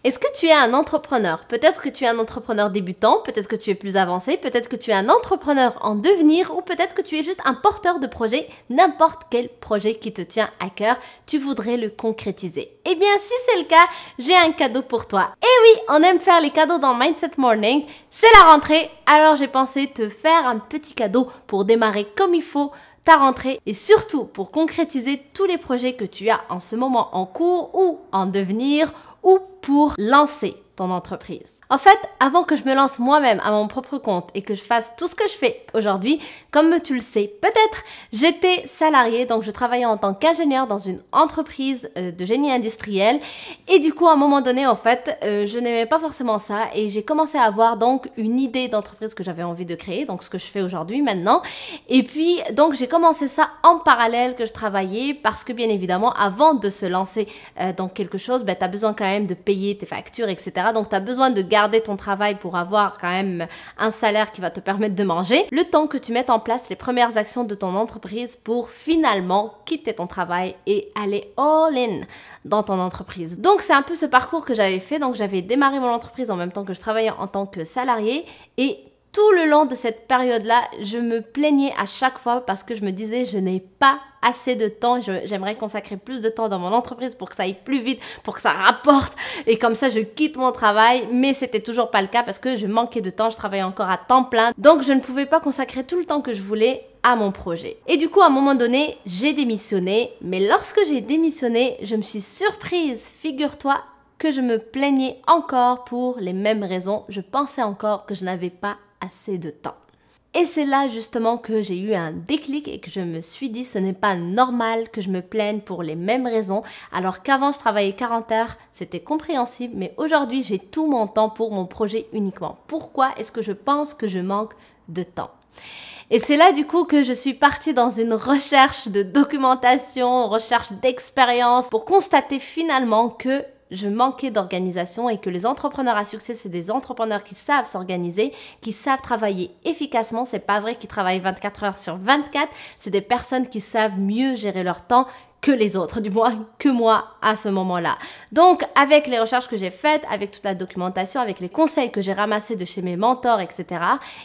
Est-ce que tu es un entrepreneur? Peut-être que tu es un entrepreneur débutant, peut-être que tu es plus avancé, peut-être que tu es un entrepreneur en devenir ou peut-être que tu es juste un porteur de projet, n'importe quel projet qui te tient à cœur, tu voudrais le concrétiser. Eh bien, si c'est le cas, j'ai un cadeau pour toi. Et oui, on aime faire les cadeaux dans Mindset Morning, c'est la rentrée, alors j'ai pensé te faire un petit cadeau pour démarrer comme il faut ta rentrée et surtout pour concrétiser tous les projets que tu as en ce moment en cours ou en devenir ou pour lancer ton entreprise. En fait, avant que je me lance moi-même à mon propre compte et que je fasse tout ce que je fais aujourd'hui, comme tu le sais peut-être, j'étais salariée, donc je travaillais en tant qu'ingénieur dans une entreprise de génie industriel et du coup, à un moment donné, en fait, je n'aimais pas forcément ça et j'ai commencé à avoir donc une idée d'entreprise que j'avais envie de créer, donc ce que je fais aujourd'hui maintenant. Et puis, donc j'ai commencé ça en parallèle que je travaillais parce que bien évidemment, avant de se lancer dans quelque chose, tu as besoin quand même de payer tes factures, etc. Donc, tu as besoin de garder ton travail pour avoir quand même un salaire qui va te permettre de manger, le temps que tu mettes en place les premières actions de ton entreprise pour finalement quitter ton travail et aller all-in dans ton entreprise. Donc, c'est un peu ce parcours que j'avais fait. Donc, j'avais démarré mon entreprise en même temps que je travaillais en tant que salarié et tout le long de cette période-là, je me plaignais à chaque fois parce que je me disais je n'ai pas assez de temps, j'aimerais consacrer plus de temps dans mon entreprise pour que ça aille plus vite, pour que ça rapporte et comme ça je quitte mon travail, mais c'était toujours pas le cas parce que je manquais de temps, je travaillais encore à temps plein, donc je ne pouvais pas consacrer tout le temps que je voulais à mon projet. Et du coup, à un moment donné, j'ai démissionné, mais lorsque j'ai démissionné, je me suis surprise, figure-toi, que je me plaignais encore pour les mêmes raisons, je pensais encore que je n'avais pas assez de temps. Et c'est là justement que j'ai eu un déclic et que je me suis dit ce n'est pas normal que je me plaigne pour les mêmes raisons alors qu'avant je travaillais 40 heures, c'était compréhensible, mais aujourd'hui j'ai tout mon temps pour mon projet uniquement. Pourquoi est-ce que je pense que je manque de temps? Et c'est là du coup que je suis partie dans une recherche de documentation, recherche d'expérience pour constater finalement que je manquais d'organisation et que les entrepreneurs à succès, c'est des entrepreneurs qui savent s'organiser, qui savent travailler efficacement. C'est pas vrai qu'ils travaillent 24 heures sur 24. C'est des personnes qui savent mieux gérer leur temps que les autres, du moins que moi à ce moment-là. Donc, avec les recherches que j'ai faites, avec toute la documentation, avec les conseils que j'ai ramassés de chez mes mentors, etc.,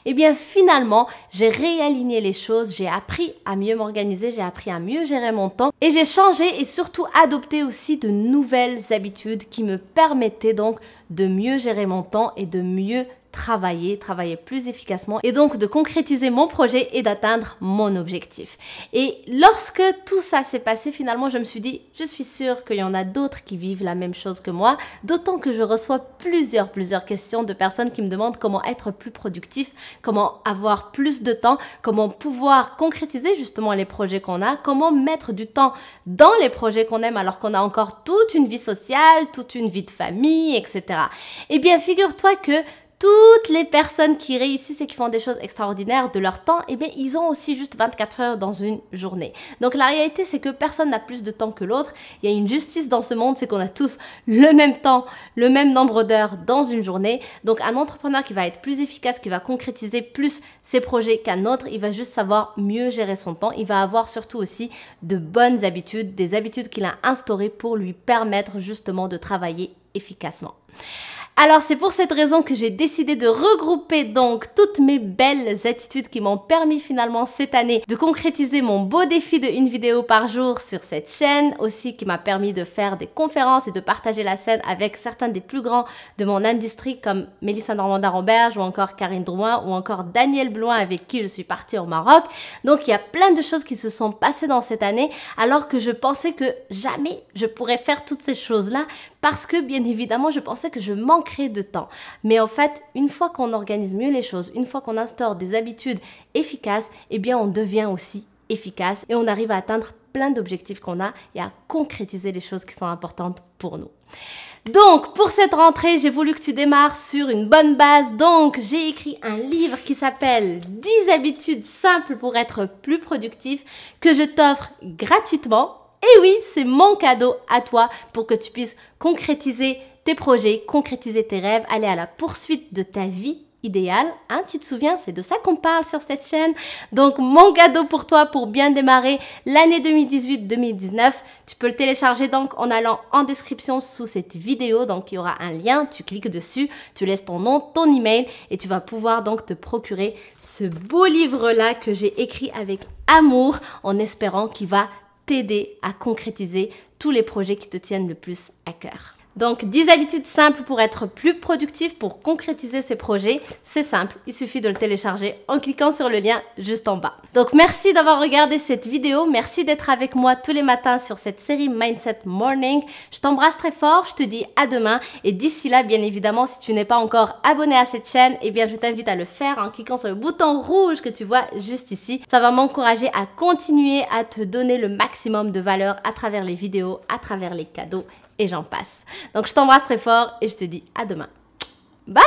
eh bien, finalement, j'ai réaligné les choses, j'ai appris à mieux m'organiser, j'ai appris à mieux gérer mon temps et j'ai changé et surtout adopté aussi de nouvelles habitudes qui me permettaient donc de mieux gérer mon temps et de mieux travailler plus efficacement et donc de concrétiser mon projet et d'atteindre mon objectif. Et lorsque tout ça s'est passé, finalement, je me suis dit, je suis sûre qu'il y en a d'autres qui vivent la même chose que moi, d'autant que je reçois plusieurs questions de personnes qui me demandent comment être plus productif, comment avoir plus de temps, comment pouvoir concrétiser justement les projets qu'on a, comment mettre du temps dans les projets qu'on aime alors qu'on a encore toute une vie sociale, toute une vie de famille, etc. Eh bien, figure-toi que toutes les personnes qui réussissent et qui font des choses extraordinaires de leur temps, eh bien, ils ont aussi juste 24 heures dans une journée. Donc, la réalité, c'est que personne n'a plus de temps que l'autre. Il y a une justice dans ce monde, c'est qu'on a tous le même temps, le même nombre d'heures dans une journée. Donc, un entrepreneur qui va être plus efficace, qui va concrétiser plus ses projets qu'un autre, il va juste savoir mieux gérer son temps. Il va avoir surtout aussi de bonnes habitudes, des habitudes qu'il a instaurées pour lui permettre justement de travailler efficacement. Alors, c'est pour cette raison que j'ai décidé de regrouper donc toutes mes belles attitudes qui m'ont permis finalement cette année de concrétiser mon beau défi de une vidéo par jour sur cette chaîne, aussi qui m'a permis de faire des conférences et de partager la scène avec certains des plus grands de mon industrie comme Mélissa Normandin-Romberge ou encore Karine Drouin ou encore Daniel Blouin avec qui je suis partie au Maroc. Donc, il y a plein de choses qui se sont passées dans cette année alors que je pensais que jamais je pourrais faire toutes ces choses-là parce que bien évidemment, je pensais que je manquerais de temps. Mais en fait, une fois qu'on organise mieux les choses, une fois qu'on instaure des habitudes efficaces, eh bien, on devient aussi efficace et on arrive à atteindre plein d'objectifs qu'on a et à concrétiser les choses qui sont importantes pour nous. Donc, pour cette rentrée, j'ai voulu que tu démarres sur une bonne base. Donc, j'ai écrit un livre qui s'appelle 10 habitudes simples pour être plus productif que je t'offre gratuitement. Et oui, c'est mon cadeau à toi pour que tu puisses concrétiser tes projets, concrétiser tes rêves, aller à la poursuite de ta vie idéal, hein, tu te souviens, c'est de ça qu'on parle sur cette chaîne. Donc mon cadeau pour toi pour bien démarrer l'année 2018-2019, tu peux le télécharger donc en allant en description sous cette vidéo, donc il y aura un lien, tu cliques dessus, tu laisses ton nom, ton email et tu vas pouvoir donc te procurer ce beau livre-là que j'ai écrit avec amour en espérant qu'il va t'aider à concrétiser tous les projets qui te tiennent le plus à cœur. Donc 10 habitudes simples pour être plus productif, pour concrétiser ces projets. C'est simple, il suffit de le télécharger en cliquant sur le lien juste en bas. Donc merci d'avoir regardé cette vidéo, merci d'être avec moi tous les matins sur cette série Mindset Morning. Je t'embrasse très fort, je te dis à demain et d'ici là, bien évidemment, si tu n'es pas encore abonné à cette chaîne, eh bien je t'invite à le faire en cliquant sur le bouton rouge que tu vois juste ici. Ça va m'encourager à continuer à te donner le maximum de valeur à travers les vidéos, à travers les cadeaux et j'en passe. Donc je t'embrasse très fort et je te dis à demain. Bye!